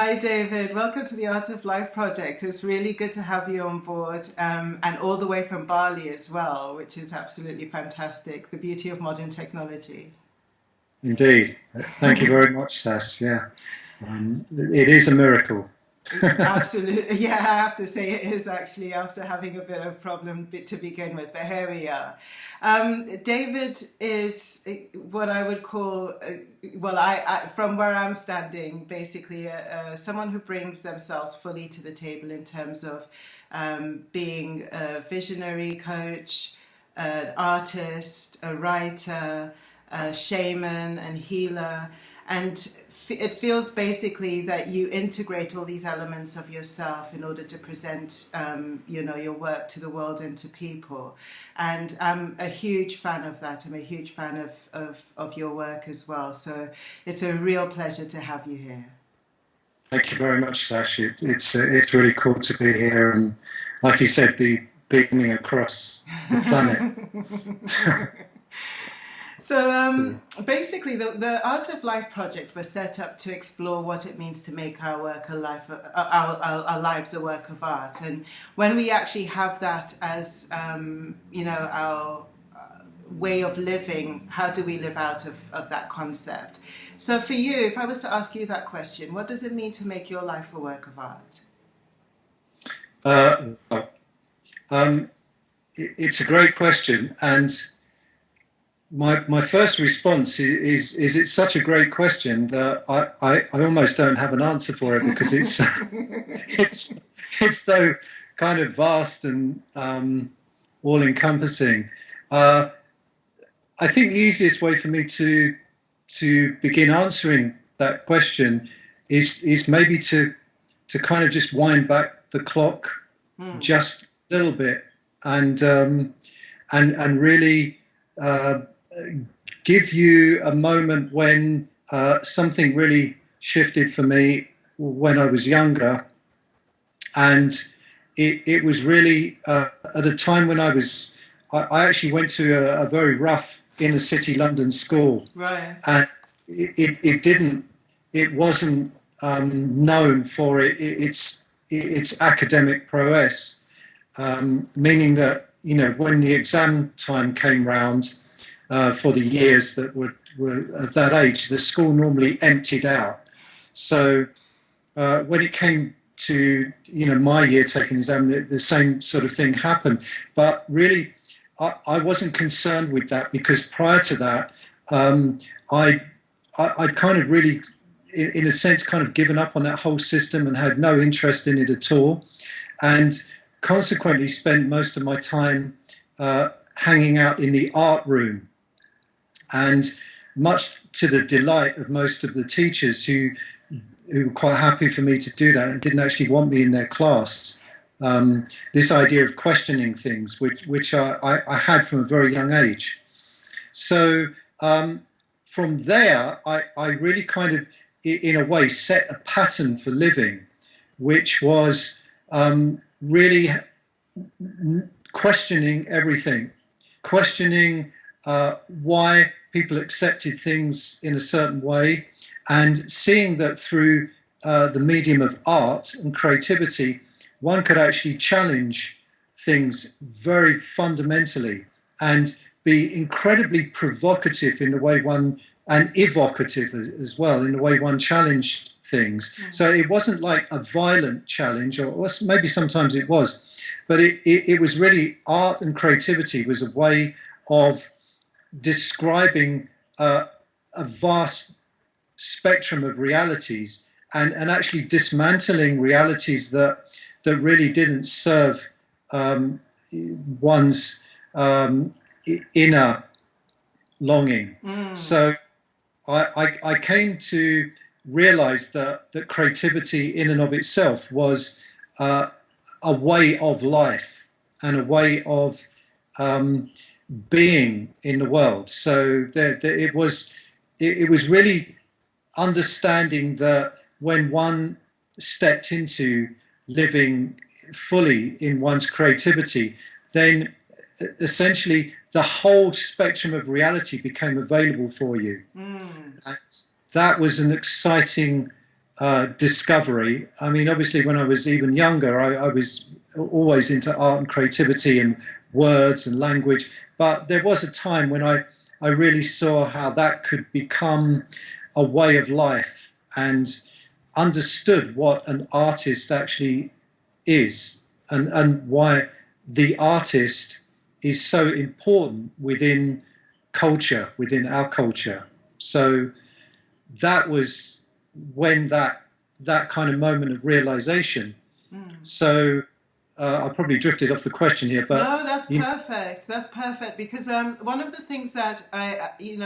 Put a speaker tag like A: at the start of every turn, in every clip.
A: Hi, David. Welcome to the Art of Life project. It's really good to have you on board, and all the way from Bali as well, which is absolutely fantastic. The beauty of modern technology.
B: Indeed. Thank you very much, Tash. Yeah, it is a miracle.
A: Absolutely. Yeah, I have to say it is actually after having a bit of problem to begin with, but here we are. David is what I would call, well, from where I'm standing, basically someone who brings themselves fully to the table in terms of being a visionary coach, an artist, a writer, a shaman and healer. And it feels basically that you integrate all these elements of yourself in order to present, your work to the world and to people. And I'm a huge fan of that. I'm a huge fan of your work as well. So it's a real pleasure to have you here.
B: Thank you very much, Tash. It's really cool to be here and, like you said, be beaming across the planet.
A: So basically, the Art of Life project was set up to explore what it means to make our work a life, our lives a work of art. And when we actually have that as, our way of living, how do we live out of that concept? So for you, if I was to ask you that question, what does it mean to make your life a work of art?
B: Uh, it's a great question, and my first response is it's such a great question that I almost don't have an answer for it, because it's so kind of vast and all encompassing. I think the easiest way for me to begin answering that question is maybe to kind of just wind back the clock just a little bit and really give you a moment when something really shifted for me when I was younger, and it was really at a time when I actually went to a very rough inner city London school,
A: Right.
B: and it wasn't known for its academic prowess, meaning that when the exam time came round for the years that were of that age, the school normally emptied out. So when it came to my year taking the exam, the same sort of thing happened. But really, I wasn't concerned with that, because prior to that, I kind of really, in a sense, kind of given up on that whole system and had no interest in it at all, and consequently spent most of my time hanging out in the art room. And much to the delight of most of the teachers who were quite happy for me to do that and didn't actually want me in their class, this idea of questioning things, which I had from a very young age. So from there, I really kind of, in a way, set a pattern for living, which was really questioning everything, questioning why people accepted things in a certain way, and seeing that through the medium of art and creativity, one could actually challenge things very fundamentally and be incredibly provocative in the way one, and evocative as well, in the way one challenged things. So it wasn't like a violent challenge, or maybe sometimes it was, but it was really, art and creativity was a way of describing a vast spectrum of realities, and actually dismantling realities that really didn't serve one's inner longing. So I came to realize that creativity in and of itself was a way of life and a way of being in the world. So it was really understanding that when one stepped into living fully in one's creativity, then essentially the whole spectrum of reality became available for you. And that was an exciting discovery. I mean, obviously, when I was even younger, I was always into art and creativity and words and language. But there was a time when I really saw how that could become a way of life, and understood what an artist actually is, and why the artist is so important within culture, within our culture. So that was when that kind of moment of realization. So I probably drifted off the question here, but
A: no, that's perfect. That's perfect, because one of the things that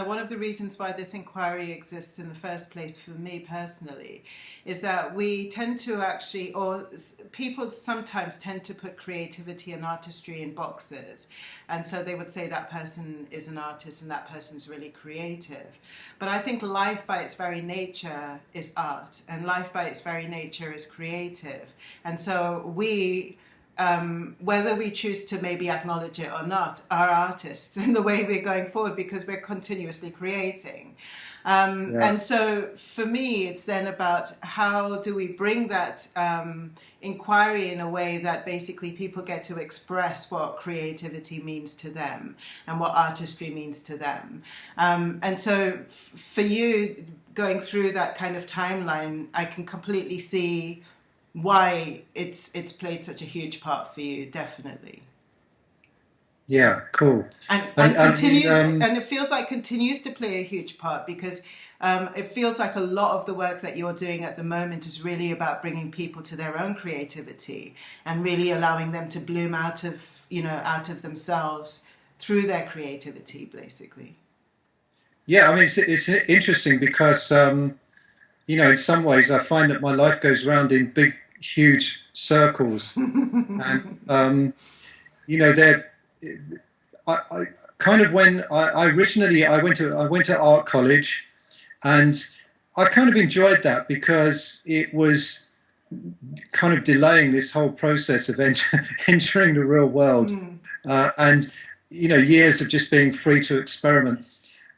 A: one of the reasons why this inquiry exists in the first place for me personally is that we tend to actually, or people sometimes tend to put creativity and artistry in boxes. And so they would say that person is an artist and that person's really creative. But I think life by its very nature is art, and life by its very nature is creative. And so we, whether we choose to maybe acknowledge it or not, are artists in the way we're going forward, because we're continuously creating. And so for me, it's then about how do we bring that inquiry in a way that basically people get to express what creativity means to them and what artistry means to them. And so for you, going through that kind of timeline, I can completely see why it's played such a huge part for you, definitely.
B: Yeah, cool.
A: And continues, and it feels like continues to play a huge part, because it feels like a lot of the work that you're doing at the moment is really about bringing people to their own creativity and really allowing them to bloom out of themselves through their creativity, basically.
B: Yeah, I mean, it's interesting because, in some ways I find that my life goes round in big, huge circles. And, I kind of, when I originally, I went to art college, and I kind of enjoyed that because it was kind of delaying this whole process of entering the real world, and years of just being free to experiment.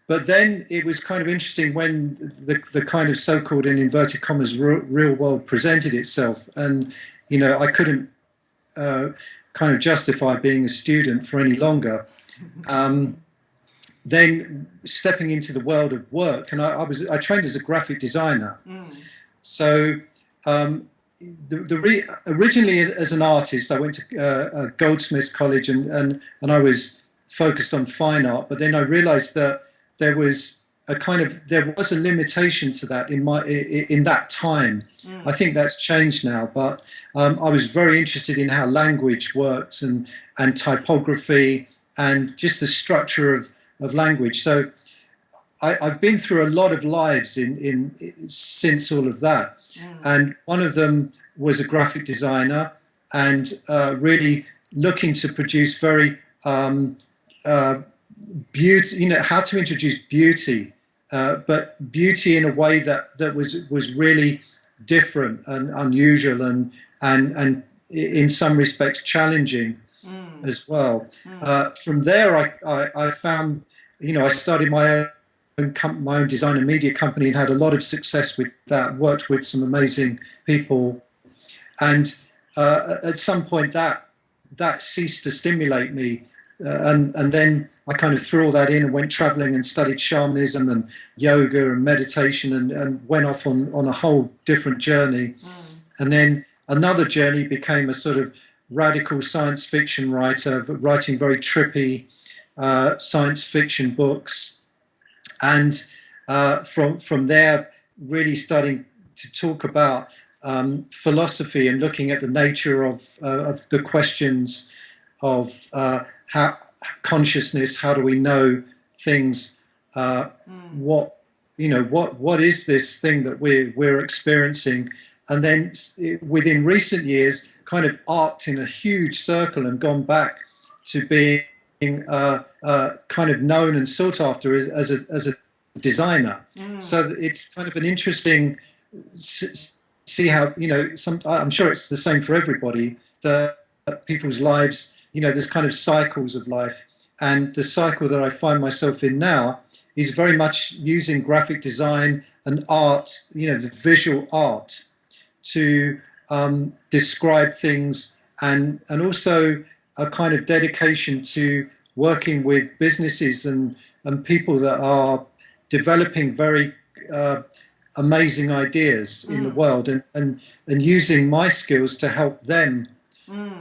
B: But then it was kind of interesting when the kind of so-called, in inverted commas, real world presented itself, and I couldn't kind of justify being a student for any longer. Then stepping into the world of work, and I trained as a graphic designer. So originally as an artist, I went to Goldsmiths College, and I was focused on fine art. But then I realised that there was a limitation to that in that time. I think that's changed now, but I was very interested in how language works and typography and just the structure of language. So I've been through a lot of lives in since all of that, and one of them was a graphic designer, and really looking to produce very beauty, how to introduce beauty, but beauty in a way that was really different and unusual and in some respects challenging as well. From there, I found, I started my own design and media company, and had a lot of success with that. Worked with some amazing people, and at some point that ceased to stimulate me, and then I kind of threw all that in and went traveling and studied shamanism and yoga and meditation, and went off on a whole different journey. And then another journey became a sort of radical science fiction writer, but writing very trippy science fiction books. And from there, really starting to talk about philosophy and looking at the nature of the questions of how consciousness, how do we know things, what is this thing that we're experiencing. And then within recent years, kind of arced in a huge circle and gone back to being kind of known and sought after as a designer. So it's kind of an interesting see how, I'm sure it's the same for everybody, that people's lives, there's kind of cycles of life. And the cycle that I find myself in now is very much using graphic design and art, the visual art, to describe things, and also a kind of dedication to working with businesses and people that are developing very amazing ideas in the world, and using my skills to help them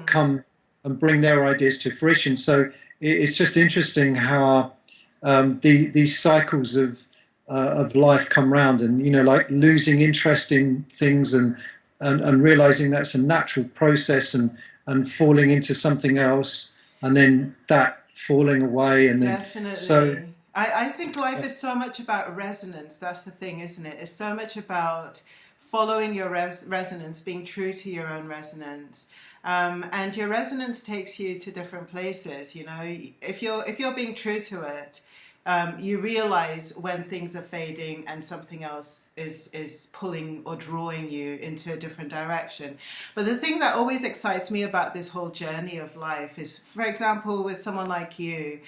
B: come and bring their ideas to fruition. So it's just interesting how these cycles of life come round, and like losing interest in things and realizing that's a natural process, and falling into something else, and then that falling away, and then
A: Definitely.
B: so
A: I think life is so much about resonance. That's the thing, isn't it? It's so much about following your resonance, being true to your own resonance. And your resonance takes you to different places. If you're being true to it, you realize when things are fading and something else is pulling or drawing you into a different direction. But the thing that always excites me about this whole journey of life is, for example, with someone like you,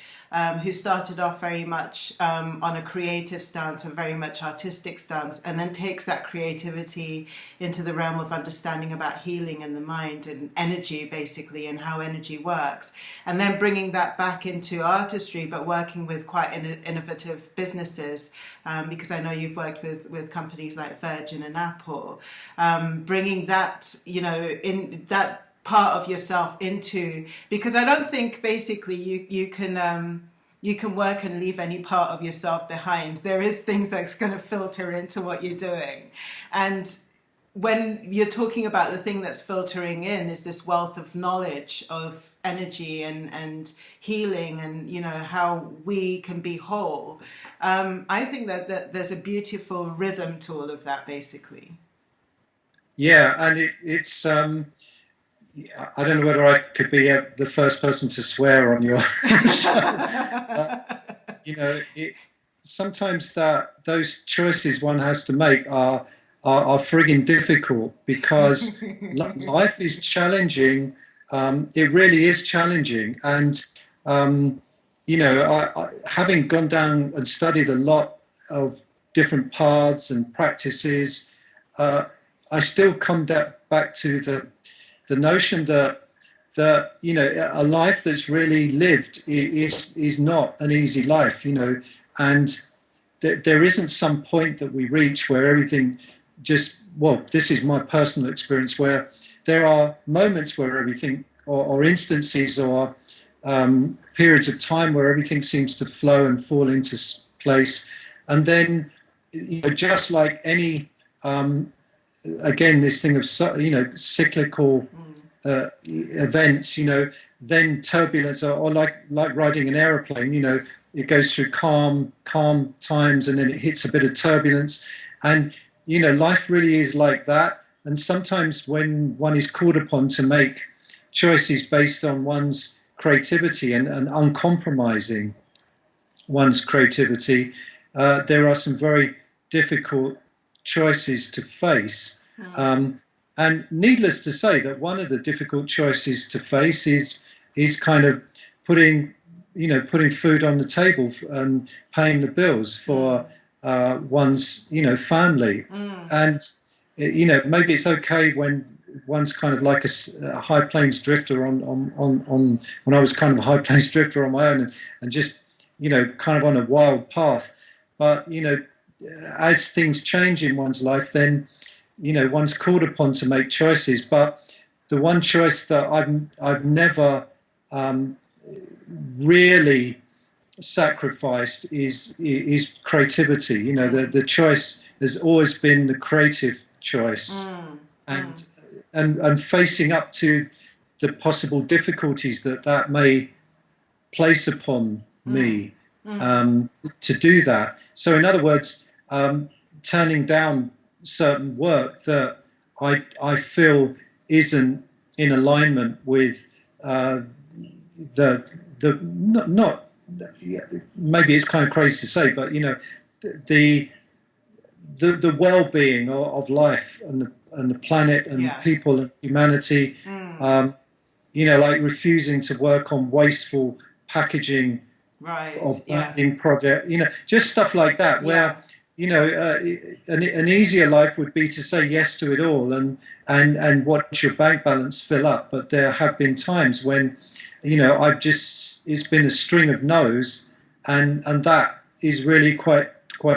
A: who started off very much on a creative stance, a very much artistic stance, and then takes that creativity into the realm of understanding about healing and the mind and energy, basically, and how energy works, and then bringing that back into artistry, but working with quite innovative businesses, because I know you've worked with companies like Virgin and Apple, bringing that, in that part of yourself into, because I don't think basically you can work and leave any part of yourself behind. There is things that's going to filter into what you're doing. And when you're talking about the thing that's filtering in is this wealth of knowledge of energy and healing, and how we can be whole, I think that there's a beautiful rhythm to all of that, basically.
B: yeah, and it's I don't know whether I could be the first person to swear on your show. Sometimes those choices one has to make are frigging difficult, because life is challenging. It really is challenging, and I, having gone down and studied a lot of different paths and practices, I still come back to the notion that a life that's really lived is not an easy life, and there isn't some point that we reach where everything this is my personal experience, where there are moments where everything, or instances, or periods of time where everything seems to flow and fall into place, and then just like any again, this thing of cyclical events, then turbulence, or like riding an aeroplane, it goes through calm times, and then it hits a bit of turbulence, and life really is like that. And sometimes when one is called upon to make choices based on one's creativity and uncompromising one's creativity, there are some very difficult choices to face. And needless to say that one of the difficult choices to face is kind of putting food on the table and paying the bills for one's family. And maybe it's okay when one's kind of like a high plains drifter on when I was kind of a high plains drifter on my own, and just kind of on a wild path. But as things change in one's life, then one's called upon to make choices. But the one choice that I've never really sacrificed is creativity. The choice has always been the creative choice, and facing up to the possible difficulties that may place upon me to do that. So in other words, turning down certain work that I feel isn't in alignment with not maybe it's kind of crazy to say, but the well-being of life and the planet and people and humanity, like refusing to work on wasteful packaging
A: Right.
B: or
A: Yeah.
B: branding project, just stuff like that, where an easier life would be to say yes to it all and watch your bank balance fill up. But there have been times when, it's been a string of no's, and that is really quite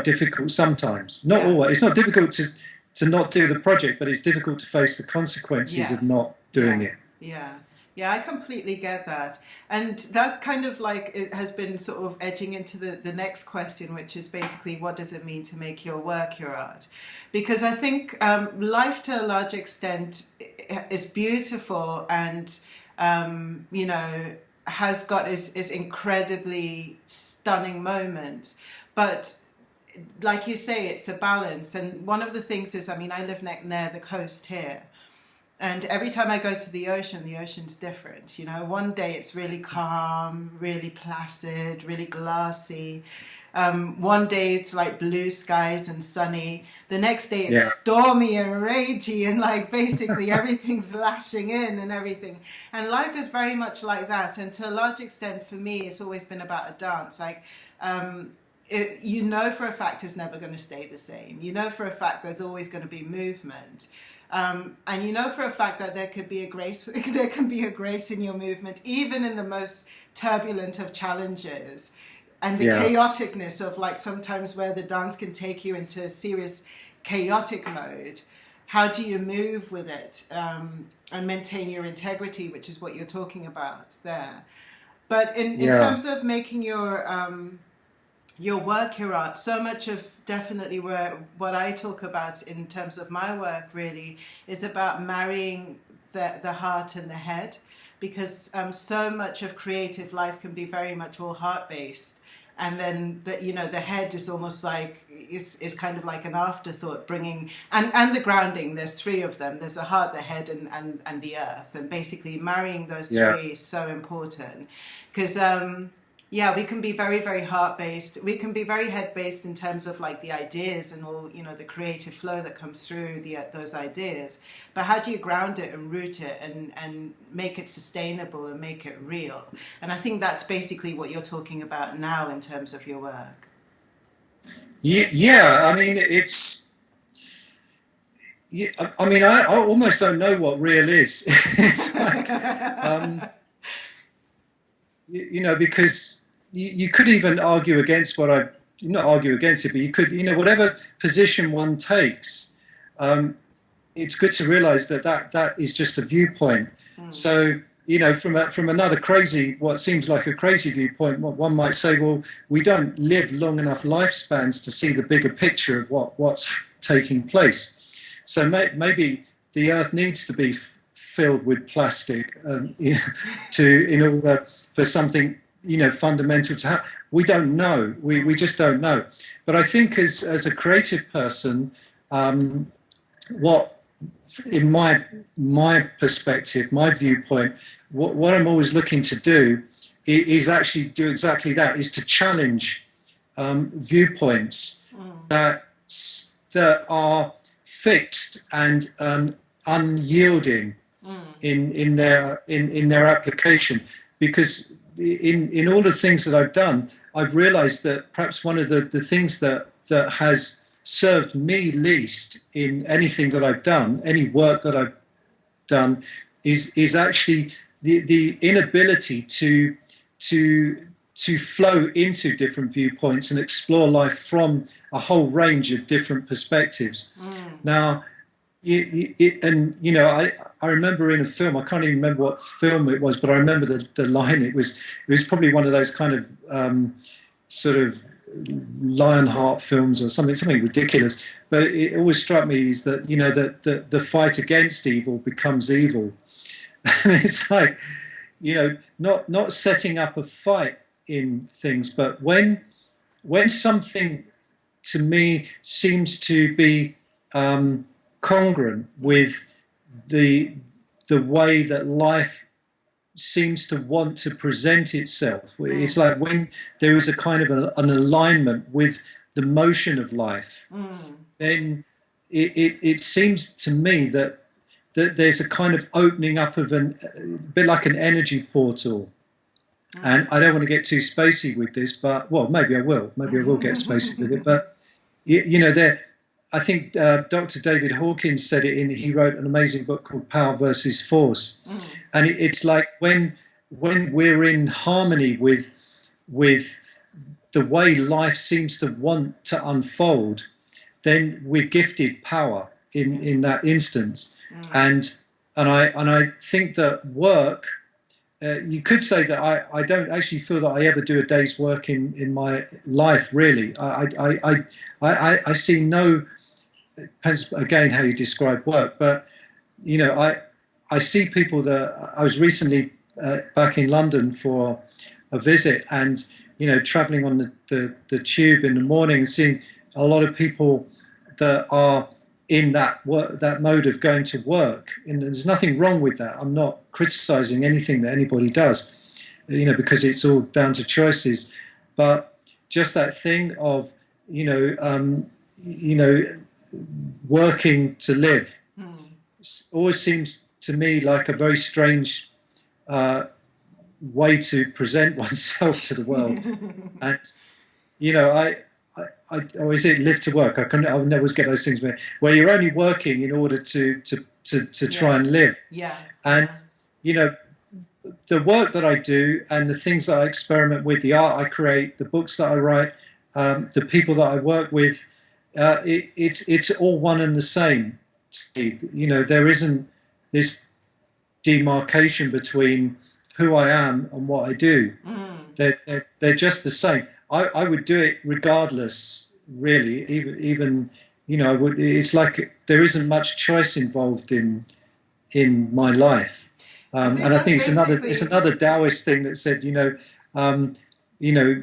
B: difficult sometimes. Not always. It's not difficult to not do the project, but it's difficult to face the consequences of not doing it.
A: Yeah. Yeah, I completely get that. And that kind of like it has been sort of edging into the next question, which is basically, what does it mean to make your work your art? Because I think life to a large extent is beautiful and, has got its incredibly stunning moments. But like you say, it's a balance. And one of the things is, I live near the coast here. And every time I go to the ocean's different. One day it's really calm, really placid, really glassy. One day it's like blue skies and sunny. The next day it's stormy and ragey and like basically everything's lashing in and everything. And life is very much like that. And to a large extent for me, it's always been about a dance. Like, for a fact it's never going to stay the same. For a fact there's always going to be movement. And for a fact that there can be a grace in your movement, even in the most turbulent of challenges, and the chaoticness of like sometimes where the dance can take you into serious chaotic mode. How do you move with it and maintain your integrity, which is what you're talking about there. But in terms of making your work your art, so much of definitely what I talk about in terms of my work really is about marrying the heart and the head, because so much of creative life can be very much all heart based, and then the head is almost like is kind of like an afterthought, bringing and the grounding. There's three of them. There's the heart, the head, and the earth, and basically marrying those three is so important, because we can be very, very heart-based. We can be very head-based in terms of like the ideas and all, the creative flow that comes through those ideas. But how do you ground it and root it and make it sustainable and make it real? And I think that's basically what you're talking about now in terms of your work.
B: Yeah. It's... I almost don't know what real is. It's like... because you could even argue against not argue against it, but you could, whatever position one takes, it's good to realize that is just a viewpoint. So, from another what seems like a crazy viewpoint, one might say, well, we don't live long enough lifespans to see the bigger picture of what's taking place. So maybe the earth needs to be filled with plastic in order for something fundamental to happen. We don't know. We just don't know. But I think as a creative person, what in my perspective, my viewpoint, what I'm always looking to do is actually do exactly that: is to challenge viewpoints that are fixed and unyielding in their application. Because in all the things that I've done, I've realized that perhaps one of the things that has served me least in anything that I've done, any work that I've done, is actually the inability to flow into different viewpoints and explore life from a whole range of different perspectives. Now, I remember in a film, I can't even remember what film it was, but I remember the line. It was probably one of those kind of sort of Lionheart films or something ridiculous. But it always struck me is that that the fight against evil becomes evil, and it's like not setting up a fight in things, but when something to me seems to be congruent with the way that life seems to want to present itself. It's like when there is a kind of an alignment with the motion of life, then it seems to me that there's a kind of opening up of a bit like an energy portal, And I don't want to get too spacey with this, but, well, maybe I will. Maybe I will get spacey with it. But, you know, I think Dr. David Hawkins said it he wrote an amazing book called Power versus Force. And it's like when we're in harmony with the way life seems to want to unfold, then we're gifted power in that instance. And I think that work, you could say that I don't actually feel that I ever do a day's work in my life, really. I see no, depends again how you describe work, but, you know, I see people that I was recently back in London for a visit, and, you know, traveling on the tube in the morning, seeing a lot of people that are in that mode of going to work, and there's nothing wrong with that. I'm not criticizing anything that anybody does, you know, because it's all down to choices. But just that thing of, you know, working to live always seems to me like a very strange way to present oneself to the world. And, you know, or is it live to work? I'll never get those things where you're only working in order to try and live.
A: Yeah.
B: And, you know, the work that I do and the things that I experiment with, the art I create, the books that I write, the people that I work with, it's all one and the same. You know, there isn't this demarcation between who I am and what I do. They're just the same. I would do it regardless, really. Even you know, it's like there isn't much choice involved in my life. And I think it's another Taoist thing that said, you know,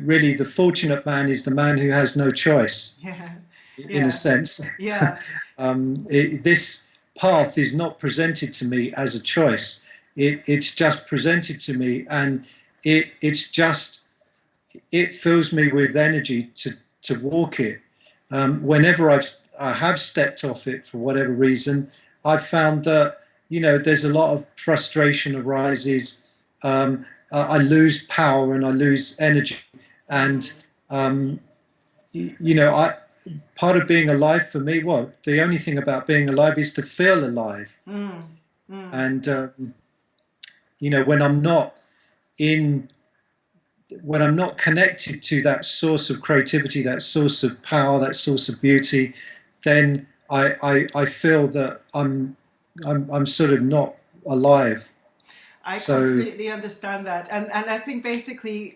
B: really the fortunate man is the man who has no choice. In a sense. This path is not presented to me as a choice. It's just presented to me, and it fills me with energy to walk it. Whenever I have stepped off it for whatever reason, I've found that, you know, there's a lot of frustration arises. I lose power and I lose energy, and you know, part of being alive for me, well, the only thing about being alive is to feel alive. And you know, when I'm not connected to that source of creativity, that source of power, that source of beauty, then I feel that I'm sort of not alive.
A: I completely understand that, and I think basically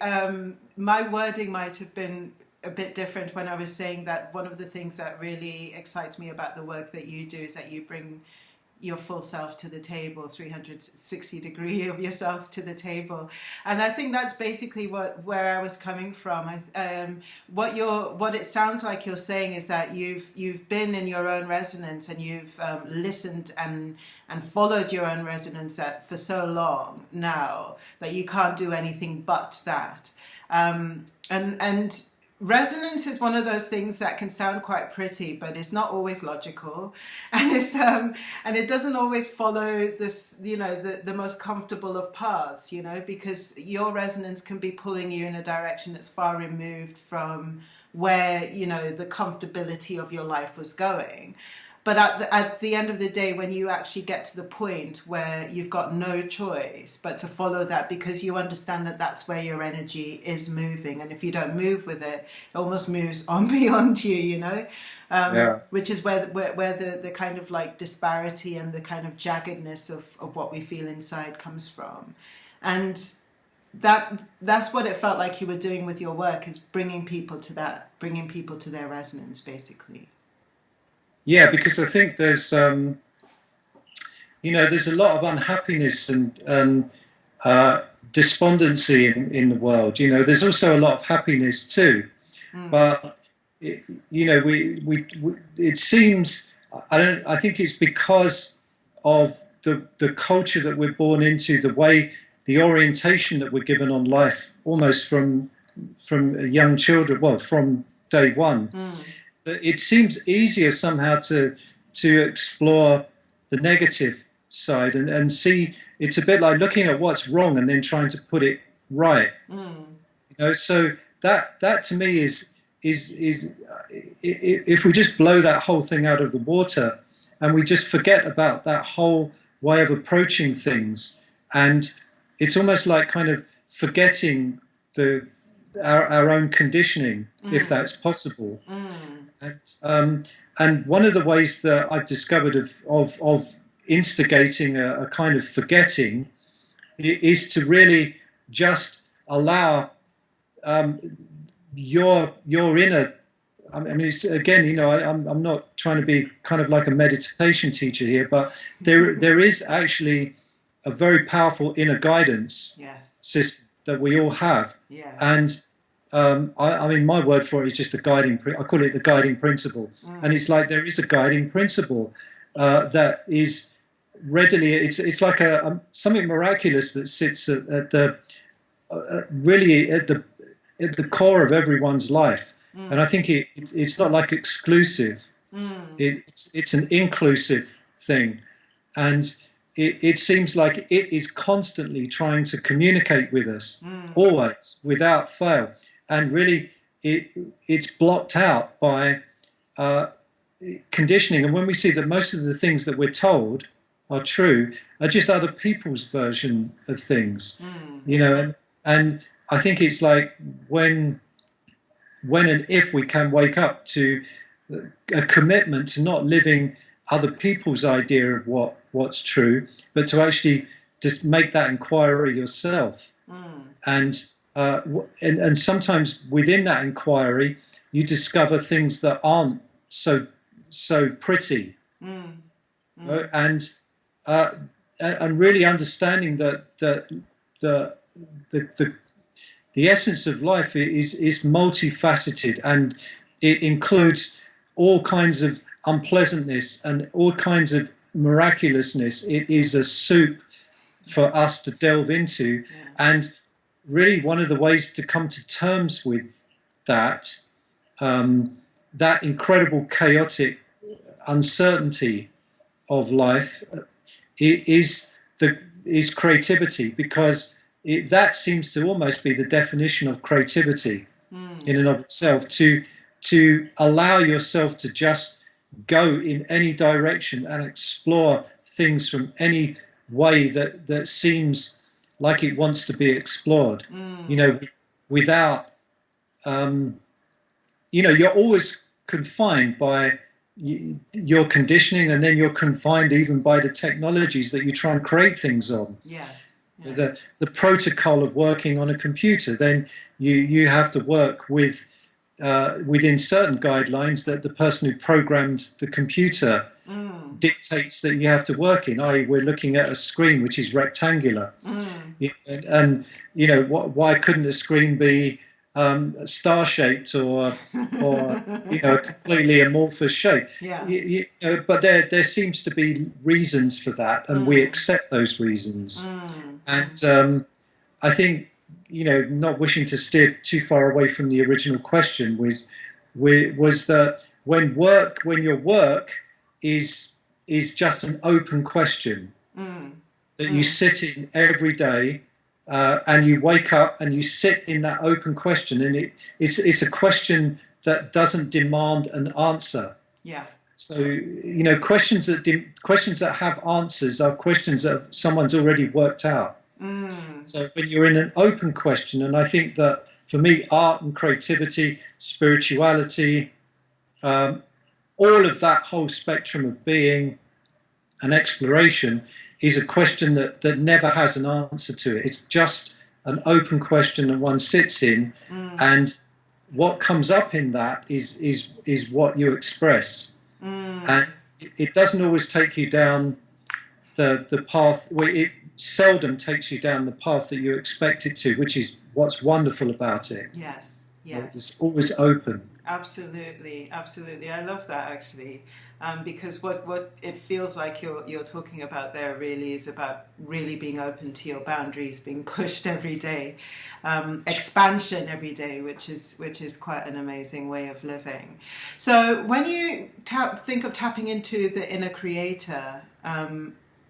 A: my wording might have been a bit different when I was saying that one of the things that really excites me about the work that you do is that you bring your full self to the table, 360 degree of yourself to the table. And I think that's basically where I was coming from. What it sounds like you're saying is that you've been in your own resonance, and you've listened and followed your own resonance for so long now that you can't do anything but that. And resonance is one of those things that can sound quite pretty, but it's not always logical, and and it doesn't always follow this, you know, the most comfortable of paths, you know, because your resonance can be pulling you in a direction that's far removed from where, you know, the comfortability of your life was going. But at the end of the day, when you actually get to the point where you've got no choice but to follow that, because you understand that that's where your energy is moving, and if you don't move with it, it almost moves on beyond you, you know, which is where the kind of like disparity and the kind of jaggedness of what we feel inside comes from. And that's what it felt like you were doing with your work, is bringing people to their resonance, basically.
B: Yeah, because I think there's, you know, there's a lot of unhappiness and despondency in the world. You know, there's also a lot of happiness too. But, you know, it seems, I think it's because of the culture that we're born into, the way, the orientation that we're given on life, almost from young children, well, from day one. It seems easier somehow to explore the negative side and see. It's a bit like looking at what's wrong and then trying to put it right.
A: Mm.
B: So that to me is if we just blow that whole thing out of the water and we just forget about that whole way of approaching things, and it's almost like kind of forgetting our own conditioning, if that's possible. And one of the ways that I've discovered of instigating a kind of forgetting is to really just allow your inner. I mean, it's, again, I'm not trying to be kind of like a meditation teacher here, but there is actually a very powerful inner guidance system that we all have, and I mean, my word for it is just I call it the guiding principle, and it's like there is a guiding principle that is readily. It's like something miraculous that sits at the really at the core of everyone's life. And I think it's not like exclusive. It's an inclusive thing, and it seems like it is constantly trying to communicate with us, always, without fail. And really, it's blocked out by conditioning. And when we see that most of the things that we're told are true, are just other people's version of things, and I think it's like when and if we can wake up to a commitment to not living other people's idea of what's true, but to actually just make that inquiry yourself. And sometimes within that inquiry, you discover things that aren't so pretty, and really understanding that the essence of life is multifaceted, and it includes all kinds of unpleasantness and all kinds of miraculousness. It is a soup for us to delve into, and really one of the ways to come to terms with that incredible chaotic uncertainty of life is creativity, because that seems to almost be the definition of creativity in and of itself, to allow yourself to just go in any direction and explore things from any way that seems like it wants to be explored, without, you're always confined by your conditioning, and then you're confined even by the technologies that you try and create things on. The protocol of working on a computer, then you have to work within certain guidelines that the person who programmed the computer dictates that you have to work in. I.e., we're looking at a screen which is rectangular, and why couldn't a screen be star-shaped or completely amorphous shape? But there seems to be reasons for that, and we accept those reasons. And I think, not wishing to steer too far away from the original question, was that when your work is just an open question that you sit in every day, and you wake up and you sit in that open question, and it's a question that doesn't demand an answer. So questions that have answers are questions that someone's already worked out. So when you're in an open question, and I think that for me, art and creativity, spirituality, all of that whole spectrum of being and exploration is a question that never has an answer to it. It's just an open question that one sits in, and what comes up in that is what you express. And it doesn't always take you down the path. It seldom takes you down the path that you expect it to, which is what's wonderful about it.
A: Yes.
B: It's always open.
A: Absolutely. I love that, actually, because what it feels like you're talking about there really is about really being open to your boundaries, being pushed every day, expansion every day, which is quite an amazing way of living. So when you think of tapping into the inner creator,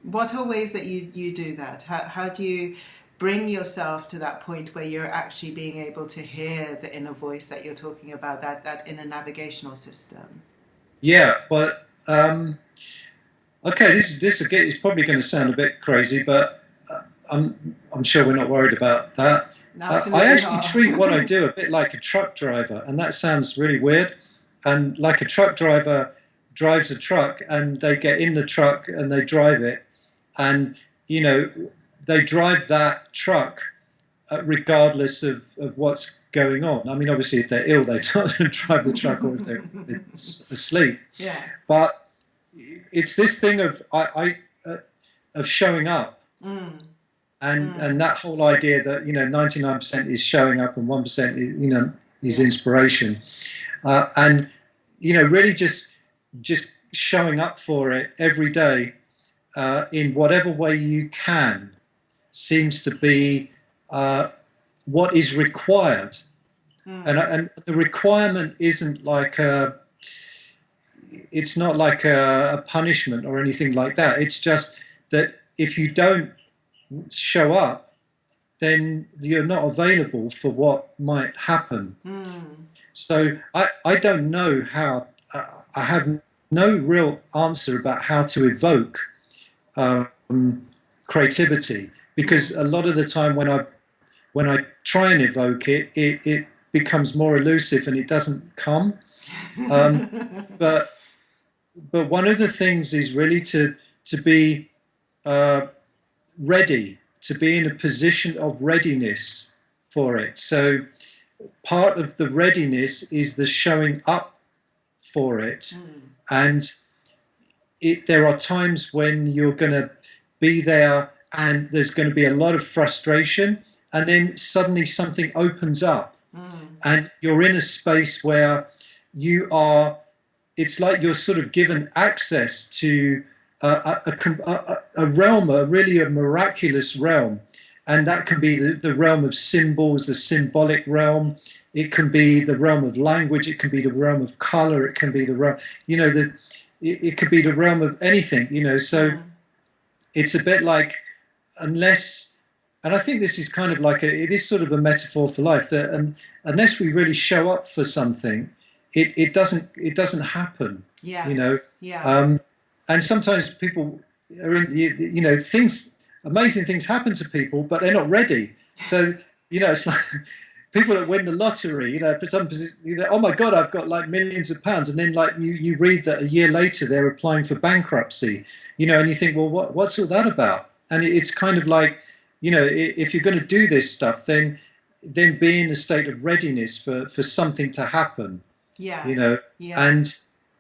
A: what are ways that you do that? How do you bring yourself to that point where you're actually being able to hear the inner voice that you're talking about, that inner navigational system?
B: Yeah, but okay, this again is probably going to sound a bit crazy, but I'm sure we're not worried about that.
A: Absolutely
B: I actually
A: not.
B: treat what I do a bit like a truck driver, and that sounds really weird. And like a truck driver drives a truck, and they get in the truck and they drive it, and you know they drive that truck regardless of what's going on. I mean, obviously, if they're ill, they don't drive the truck, or if they're asleep.
A: Yeah.
B: But it's this thing of of showing up, and that whole idea that 99% is showing up and 1% is inspiration, and really just showing up for it every day in whatever way you can seems to be what is required. And the requirement isn't like it's not like a punishment or anything like that. It's just that if you don't show up, then you're not available for what might happen. So I don't know how. I have no real answer about how to evoke creativity, because a lot of the time when I try and evoke it, it becomes more elusive and it doesn't come. But one of the things is really to be ready, to be in a position of readiness for it. So part of the readiness is the showing up for it. And there are times when you're going to be there and there's going to be a lot of frustration, and then suddenly something opens up and you're in a space where it's like you're sort of given access to a realm, really a miraculous realm. And that can be the realm of symbols, the symbolic realm. It can be the realm of language. It can be the realm of color. It can be the realm, it could be the realm of anything, So it's a bit like, and I think this is kind of like it is sort of a metaphor for life, that unless we really show up for something, it doesn't happen.
A: Yeah.
B: And sometimes people are in, amazing things happen to people, but they're not ready. So, it's like people that win the lottery, for some, oh my God, I've got like millions of pounds. And then like you read that a year later they're applying for bankruptcy, and you think, well, what's all that about? And it's kind of like, if you're going to do this stuff, then be in a state of readiness for something to happen.
A: Yeah.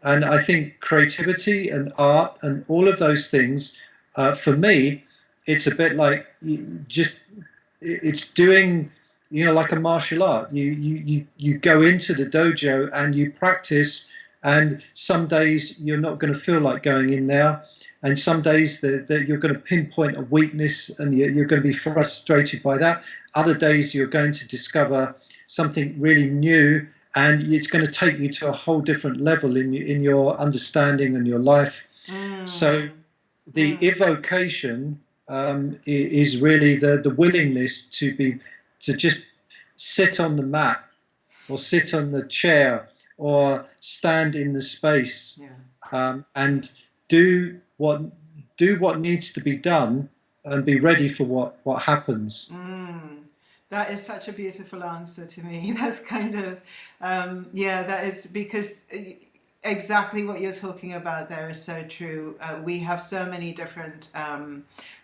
B: And I think creativity and art and all of those things, for me, it's a bit like it's doing, like a martial art. You go into the dojo and you practice, and some days you're not going to feel like going in there, and some days that you're going to pinpoint a weakness and you're going to be frustrated by that. Other days you're going to discover something really new, and it's going to take you to a whole different level in your understanding and your life. So the evocation is really the willingness to just sit on the mat, or sit on the chair, or stand in the space, and do what needs to be done, and be ready for what happens.
A: That is such a beautiful answer to me. That's kind of, that is, because exactly what you're talking about there is so true. We have so many different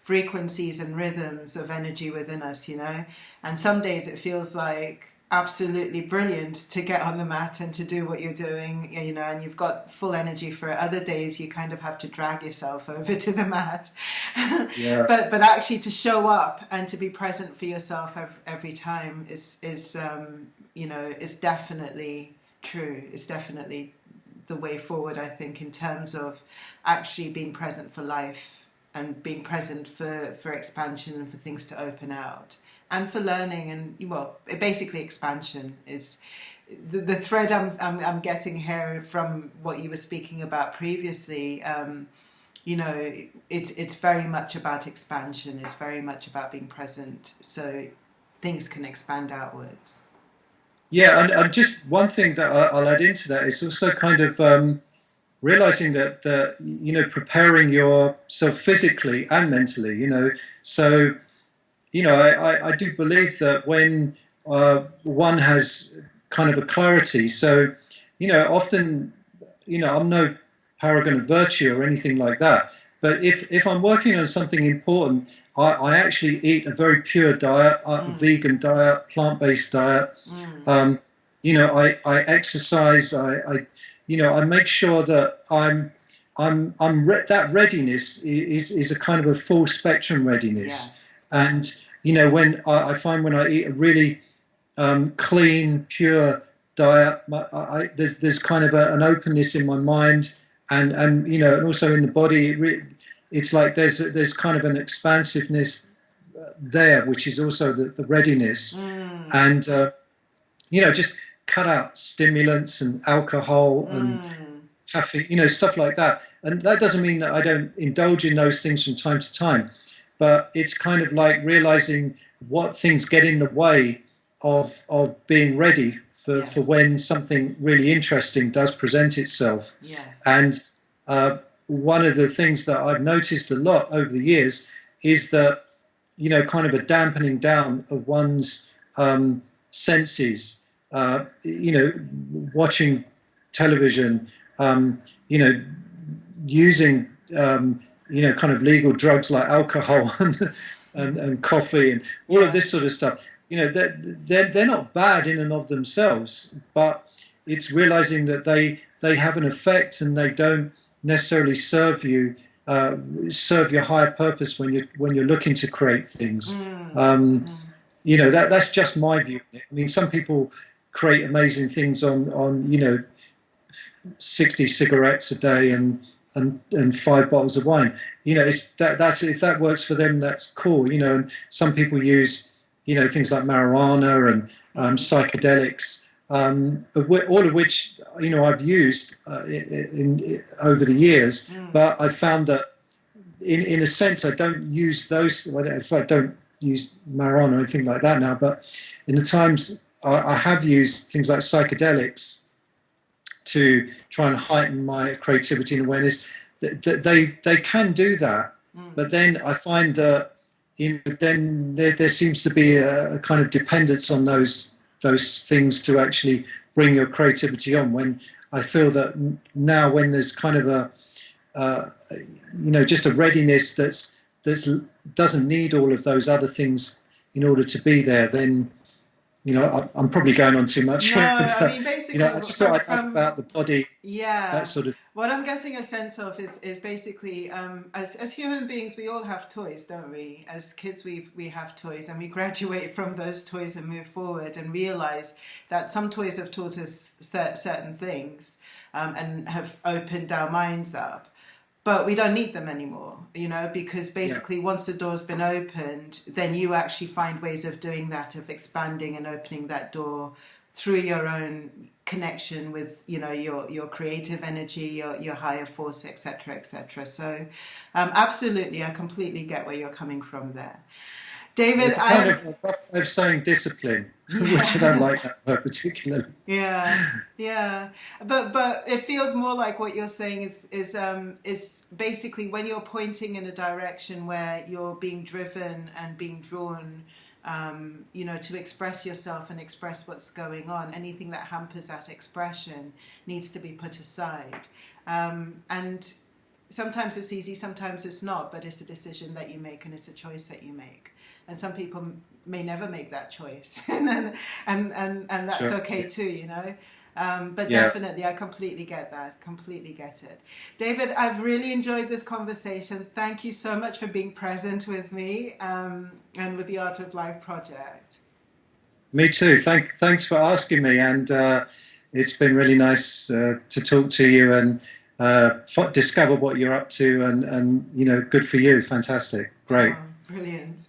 A: frequencies and rhythms of energy within us, and some days it feels like absolutely brilliant to get on the mat and to do what you're doing, and you've got full energy for it. Other days you kind of have to drag yourself over to the mat. but actually to show up and to be present for yourself every time is definitely true. It's definitely the way forward, I think, in terms of actually being present for life and being present for expansion and for things to open out. And for learning, and basically expansion is the thread I'm getting here from what you were speaking about previously. it's very much about expansion. It's very much about being present, so things can expand outwards.
B: Yeah, and just one thing that I'll add into that is also kind of realizing that preparing yourself physically and mentally. So I do believe that when one has kind of a clarity, so often I'm no paragon of virtue or anything like that, but if I'm working on something important, I actually eat a very pure diet, a vegan diet, plant-based diet. I exercise. I make sure that that readiness is a kind of a full spectrum readiness. Yes. And when I find when I eat a really clean, pure diet, there's kind of an openness in my mind, and also in the body. It's like there's kind of an expansiveness there, which is also the readiness, and just cut out stimulants and alcohol and caffeine, stuff like that. And that doesn't mean that I don't indulge in those things from time to time, but it's kind of like realizing what things get in the way of being ready for when something really interesting does present itself. Yeah. And one of the things that I've noticed a lot over the years is that, kind of a dampening down of one's senses, watching television, using, kind of legal drugs like alcohol and coffee and all of this sort of stuff. They're not bad in and of themselves, but it's realizing that they have an effect and they don't necessarily serve your higher purpose when you're looking to create things. That's just my view. I mean, some people create amazing things on 60 cigarettes a day and 5 bottles of wine. That's if that works for them, that's cool. And some people use things like marijuana and psychedelics. All of which I've used over the years, but I found that in a sense I don't use those. I don't use marijuana or anything like that now, but in the times I have used things like psychedelics to try and heighten my creativity and awareness. They can do that, but then I find that then there seems to be a kind of dependence on those things to actually bring your creativity on. When I feel that now, when there's kind of just a readiness that's doesn't need all of those other things in order to be there, then I'm probably going on too much.
A: No, I mean, basically,
B: I just thought I'd talk about the body.
A: Yeah,
B: that sort of.
A: What I'm getting a sense of is basically, as human beings, we all have toys, don't we? As kids, we have toys, and we graduate from those toys and move forward and realize that some toys have taught us certain things and have opened our minds up. But we don't need them anymore, because basically once the door's been opened, then you actually find ways of doing that, of expanding and opening that door through your own connection with, your creative energy, your higher force, etc., etc. So absolutely, I completely get where you're coming from there. David,
B: it's kind of saying discipline, which I don't like that word particularly.
A: Yeah. But it feels more like what you're saying is basically when you're pointing in a direction where you're being driven and being drawn, to express yourself and express what's going on. Anything that hampers that expression needs to be put aside. And sometimes it's easy, sometimes it's not, but it's a decision that you make and it's a choice that you make. And some people may never make that choice, and that's okay too, But definitely, I completely get that. Completely get it. David, I've really enjoyed this conversation. Thank you so much for being present with me and with the Art of Life project.
B: Me too. Thanks for asking me, and it's been really nice to talk to you and discover what you're up to, and good for you. Fantastic. Great.
A: Brilliant.